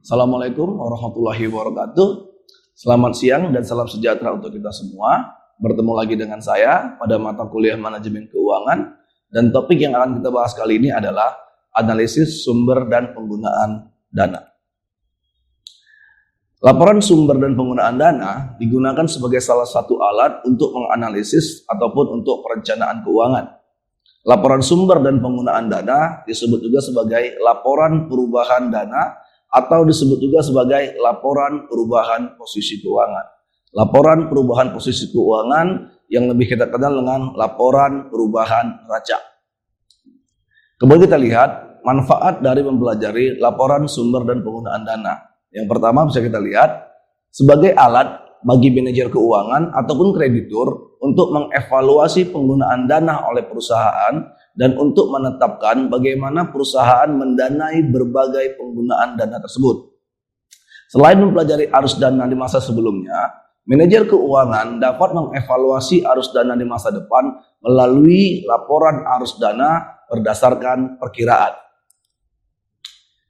Assalamualaikum warahmatullahi wabarakatuh. Selamat siang dan salam sejahtera untuk kita semua. Bertemu lagi dengan saya pada mata kuliah manajemen keuangan, dan topik yang akan kita bahas kali ini adalah analisis sumber dan penggunaan dana. Laporan sumber dan penggunaan dana digunakan sebagai salah satu alat untuk menganalisis ataupun untuk perencanaan keuangan. Laporan sumber dan penggunaan dana disebut juga sebagai laporan perubahan dana atau disebut juga sebagai laporan perubahan posisi keuangan. Laporan perubahan posisi keuangan yang lebih kita kenal dengan laporan perubahan neraca. Kemudian kita lihat manfaat dari mempelajari laporan sumber dan penggunaan dana. Yang pertama bisa kita lihat sebagai alat bagi manajer keuangan ataupun kreditur untuk mengevaluasi penggunaan dana oleh perusahaan dan untuk menetapkan bagaimana perusahaan mendanai berbagai penggunaan dana tersebut. Selain mempelajari arus dana di masa sebelumnya, manajer keuangan dapat mengevaluasi arus dana di masa depan melalui laporan arus dana berdasarkan perkiraan.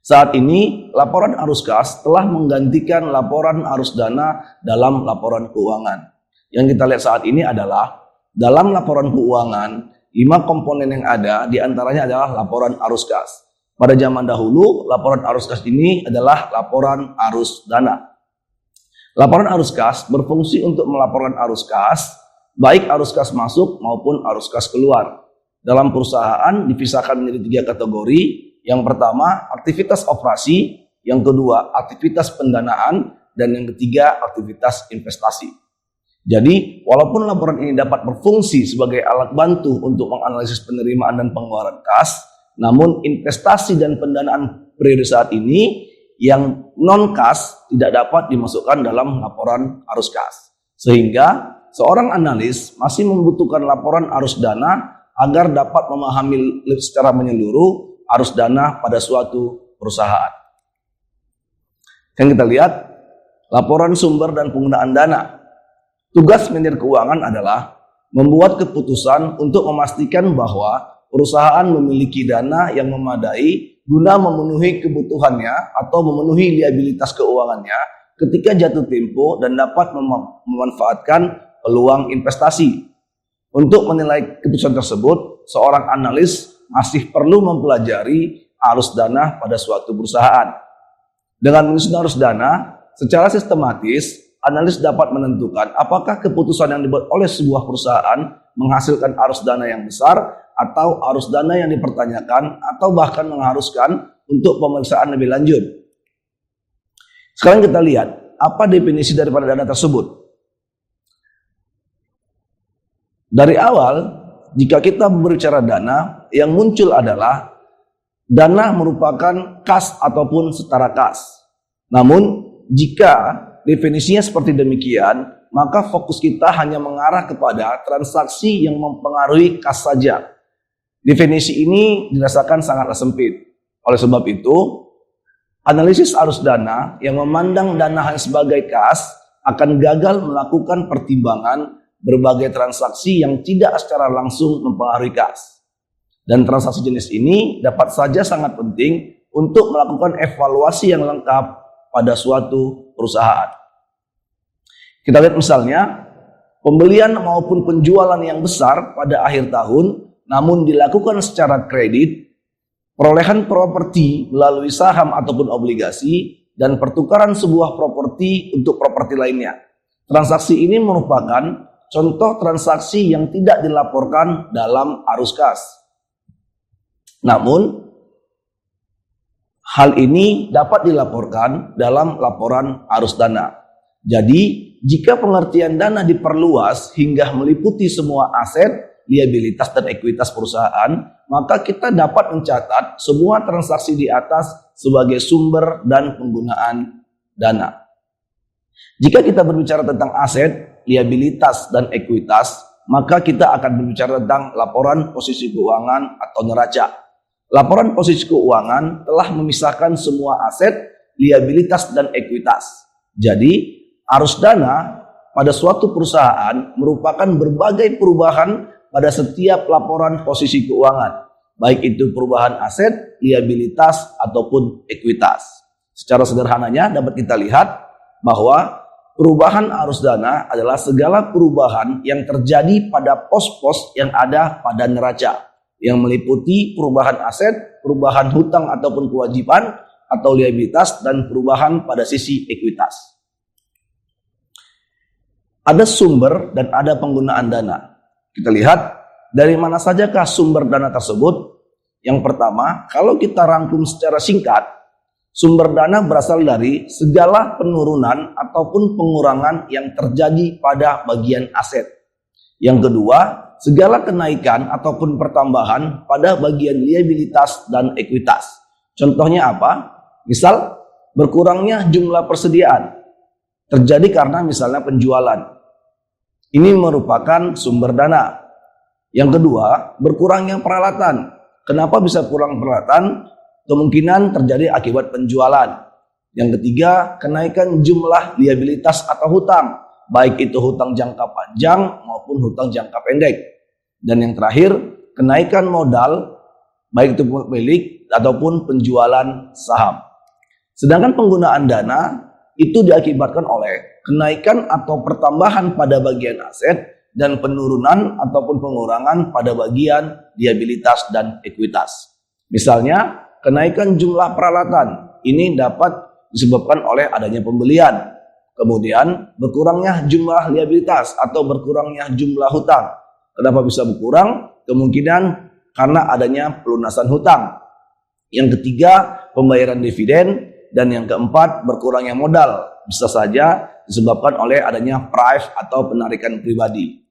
Saat ini, laporan arus kas telah menggantikan laporan arus dana dalam laporan keuangan. Yang kita lihat saat ini adalah dalam laporan keuangan, 5 komponen yang ada diantaranya adalah laporan arus kas. Pada zaman dahulu, laporan arus kas ini adalah laporan arus dana. Laporan arus kas berfungsi untuk melaporkan arus kas, baik arus kas masuk maupun arus kas keluar. Dalam perusahaan dipisahkan menjadi 3 kategori. Yang pertama, aktivitas operasi, yang kedua, aktivitas pendanaan, dan yang ketiga, aktivitas investasi. Jadi, walaupun laporan ini dapat berfungsi sebagai alat bantu untuk menganalisis penerimaan dan pengeluaran kas, namun investasi dan pendanaan periode saat ini yang non-kas tidak dapat dimasukkan dalam laporan arus kas. Sehingga, seorang analis masih membutuhkan laporan arus dana agar dapat memahami secara menyeluruh arus dana pada suatu perusahaan. Yang kita lihat, laporan sumber dan penggunaan dana. Tugas manajer keuangan adalah membuat keputusan untuk memastikan bahwa perusahaan memiliki dana yang memadai guna memenuhi kebutuhannya atau memenuhi liabilitas keuangannya ketika jatuh tempo dan dapat memanfaatkan peluang investasi. Untuk menilai keputusan tersebut, seorang analis masih perlu mempelajari arus dana pada suatu perusahaan. Dengan menyusun arus dana, secara sistematis, analis dapat menentukan apakah keputusan yang dibuat oleh sebuah perusahaan menghasilkan arus dana yang besar atau arus dana yang dipertanyakan atau bahkan mengharuskan untuk pemeriksaan lebih lanjut. Sekarang kita lihat apa definisi daripada dana tersebut. Dari awal, jika kita berbicara dana, yang muncul adalah dana merupakan kas ataupun setara kas. Namun, jika definisinya seperti demikian, maka fokus kita hanya mengarah kepada transaksi yang mempengaruhi kas saja. Definisi ini dirasakan sangatlah sempit. Oleh sebab itu, analisis arus dana yang memandang dana hanya sebagai kas akan gagal melakukan pertimbangan berbagai transaksi yang tidak secara langsung mempengaruhi kas. Dan transaksi jenis ini dapat saja sangat penting untuk melakukan evaluasi yang lengkap pada suatu perusahaan. Kita lihat misalnya, pembelian maupun penjualan yang besar pada akhir tahun namun dilakukan secara kredit, perolehan properti melalui saham ataupun obligasi, dan pertukaran sebuah properti untuk properti lainnya. Transaksi ini merupakan contoh transaksi yang tidak dilaporkan dalam arus kas. Namun, hal ini dapat dilaporkan dalam laporan arus dana. Jadi, jika pengertian dana diperluas hingga meliputi semua aset, liabilitas, dan ekuitas perusahaan, maka kita dapat mencatat semua transaksi di atas sebagai sumber dan penggunaan dana. Jika kita berbicara tentang aset, liabilitas, dan ekuitas, maka kita akan berbicara tentang laporan posisi keuangan atau neraca. Laporan posisi keuangan telah memisahkan semua aset, liabilitas, dan ekuitas. Jadi, arus dana pada suatu perusahaan merupakan berbagai perubahan pada setiap laporan posisi keuangan. baik itu perubahan aset, liabilitas, ataupun ekuitas. Secara sederhananya dapat kita lihat bahwa perubahan arus dana adalah segala perubahan yang terjadi pada pos-pos yang ada pada neraca, yang meliputi perubahan aset, perubahan hutang ataupun kewajiban, atau liabilitas, dan perubahan pada sisi ekuitas. Ada sumber dan ada penggunaan dana. Kita lihat dari mana sajakah sumber dana tersebut. Yang pertama, kalau kita rangkum secara singkat, sumber dana berasal dari segala penurunan ataupun pengurangan yang terjadi pada bagian aset. Yang kedua, segala kenaikan ataupun pertambahan pada bagian liabilitas dan ekuitas. Contohnya apa? Misal, berkurangnya jumlah persediaan terjadi karena misalnya penjualan. Ini merupakan sumber dana. Yang kedua, berkurangnya peralatan. Kenapa bisa kurang peralatan? Kemungkinan terjadi akibat penjualan. Yang ketiga, kenaikan jumlah liabilitas atau hutang, baik itu hutang jangka panjang maupun hutang jangka pendek. Dan yang terakhir, kenaikan modal, baik itu pemilik ataupun penjualan saham. Sedangkan penggunaan dana itu diakibatkan oleh kenaikan atau pertambahan pada bagian aset dan penurunan ataupun pengurangan pada bagian liabilitas dan ekuitas. Misalnya, kenaikan jumlah peralatan ini dapat disebabkan oleh adanya pembelian. Kemudian, berkurangnya jumlah liabilitas atau berkurangnya jumlah hutang. Kenapa bisa berkurang? Kemungkinan karena adanya pelunasan hutang. Yang ketiga, pembayaran dividen. Dan yang keempat, berkurangnya modal. Bisa saja disebabkan oleh adanya price atau penarikan pribadi.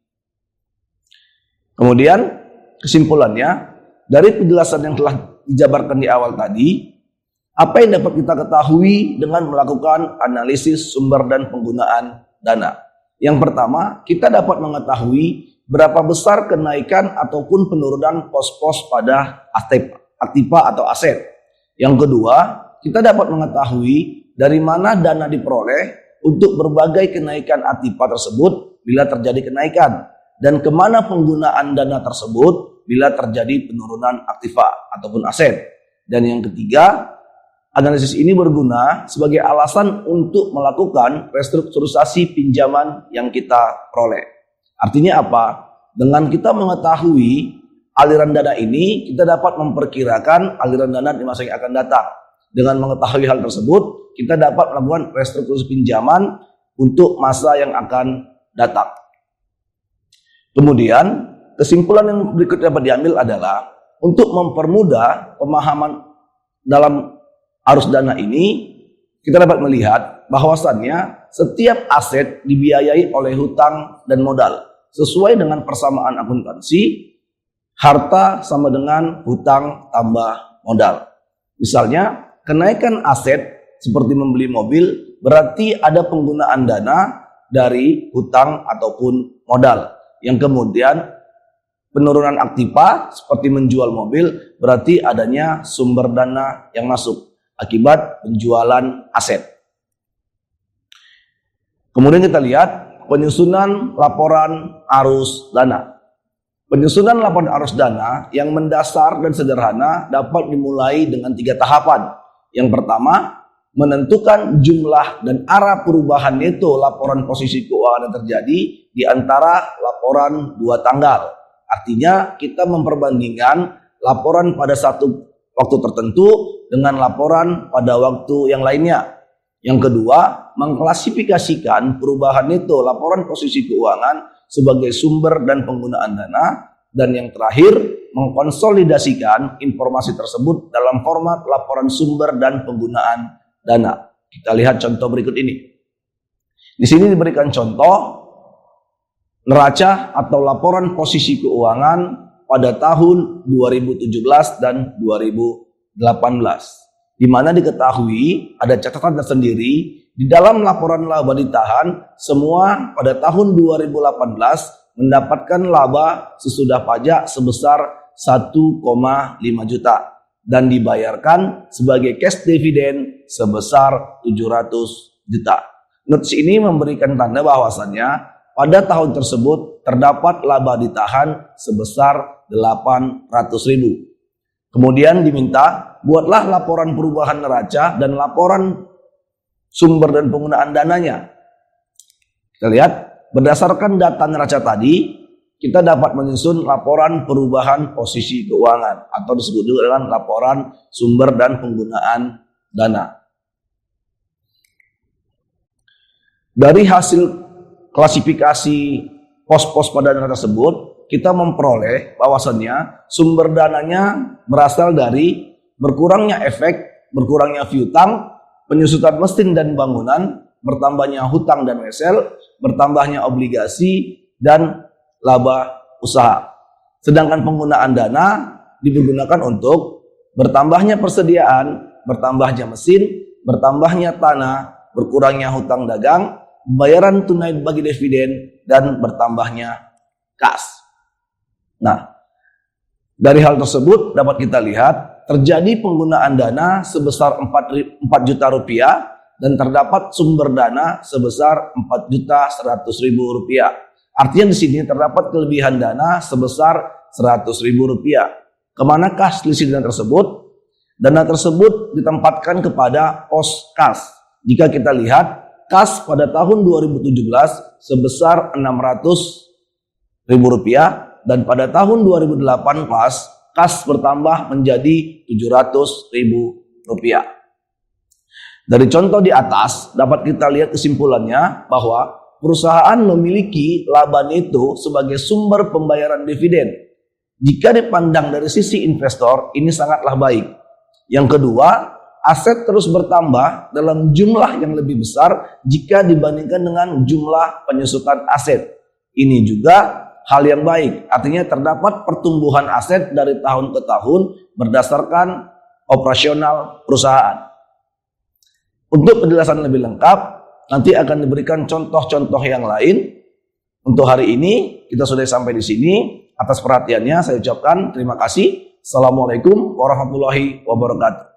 Kemudian, kesimpulannya, dari penjelasan yang telah dijabarkan di awal tadi, apa yang dapat kita ketahui dengan melakukan analisis sumber dan penggunaan dana? Yang pertama, kita dapat mengetahui berapa besar kenaikan ataupun penurunan pos-pos pada aktiva atau aset. Yang kedua, kita dapat mengetahui dari mana dana diperoleh untuk berbagai kenaikan aktiva tersebut bila terjadi kenaikan, dan kemana penggunaan dana tersebut bila terjadi penurunan aktiva ataupun aset. Dan yang ketiga, analisis ini berguna sebagai alasan untuk melakukan restrukturisasi pinjaman yang kita peroleh. Artinya apa? Dengan kita mengetahui aliran dana ini, kita dapat memperkirakan aliran dana di masa yang akan datang. Dengan mengetahui hal tersebut, kita dapat melakukan restrukturisasi pinjaman untuk masa yang akan datang. Kemudian, kesimpulan yang berikut dapat diambil adalah untuk mempermudah pemahaman dalam arus dana ini, kita dapat melihat bahwasannya setiap aset dibiayai oleh hutang dan modal. Sesuai dengan persamaan akuntansi, harta sama dengan hutang tambah modal. Misalnya, kenaikan aset seperti membeli mobil berarti ada penggunaan dana dari hutang ataupun modal. Yang kemudian penurunan aktiva seperti menjual mobil berarti adanya sumber dana yang masuk akibat penjualan aset. Kemudian kita lihat penyusunan laporan arus dana. Penyusunan laporan arus dana yang mendasar dan sederhana dapat dimulai dengan 3 tahapan. Yang pertama, menentukan jumlah dan arah perubahan neto laporan posisi keuangan yang terjadi di antara laporan 2 tanggal. Artinya kita memperbandingkan laporan pada satu waktu tertentu dengan laporan pada waktu yang lainnya. Yang kedua, mengklasifikasikan perubahan neto laporan posisi keuangan sebagai sumber dan penggunaan dana. Dan yang terakhir, mengkonsolidasikan informasi tersebut dalam format laporan sumber dan penggunaan dana. Kita lihat contoh berikut ini. Di sini diberikan contoh neraca atau laporan posisi keuangan pada tahun 2017 dan 2018. Di mana diketahui ada catatan tersendiri di dalam laporan laba ditahan semua pada tahun 2018 mendapatkan laba sesudah pajak sebesar 1,5 juta dan dibayarkan sebagai cash dividend sebesar 700 juta. Notes ini memberikan tanda bahwasannya pada tahun tersebut terdapat laba ditahan sebesar 800.000. Kemudian diminta, buatlah laporan perubahan neraca dan laporan sumber dan penggunaan dananya. Kita lihat, berdasarkan data neraca tadi, kita dapat menyusun laporan perubahan posisi keuangan atau disebut juga dengan laporan sumber dan penggunaan dana. Dari hasil klasifikasi pos-pos pada dana tersebut, kita memperoleh bahwasannya sumber dananya berasal dari berkurangnya efek, berkurangnya piutang, penyusutan mesin dan bangunan, bertambahnya hutang dan wesel, bertambahnya obligasi, dan laba usaha. Sedangkan penggunaan dana digunakan untuk bertambahnya persediaan, bertambahnya mesin, bertambahnya tanah, berkurangnya hutang dagang, pembayaran tunai bagi dividen, dan bertambahnya kas. Nah, dari hal tersebut dapat kita lihat terjadi penggunaan dana sebesar 4 juta rupiah dan terdapat sumber dana sebesar 4.100.000 rupiah. Artinya di sini terdapat kelebihan dana sebesar 100.000 rupiah. Kemanakah selisih dana tersebut? Dana tersebut ditempatkan kepada pos kas. Jika kita lihat, kas pada tahun 2017 sebesar 600.000 rupiah dan pada tahun 2018 kas bertambah menjadi 700.000 rupiah. Dari contoh di atas dapat kita lihat kesimpulannya bahwa perusahaan memiliki laba neto sebagai sumber pembayaran dividen. Jika dipandang dari sisi investor, ini sangatlah baik. Yang kedua, aset terus bertambah dalam jumlah yang lebih besar jika dibandingkan dengan jumlah penyusutan aset. Ini juga hal yang baik, artinya terdapat pertumbuhan aset dari tahun ke tahun berdasarkan operasional perusahaan. Untuk penjelasan lebih lengkap, nanti akan diberikan contoh-contoh yang lain. Untuk hari ini kita sudah sampai di sini. Atas perhatiannya saya ucapkan terima kasih. Assalamualaikum warahmatullahi wabarakatuh.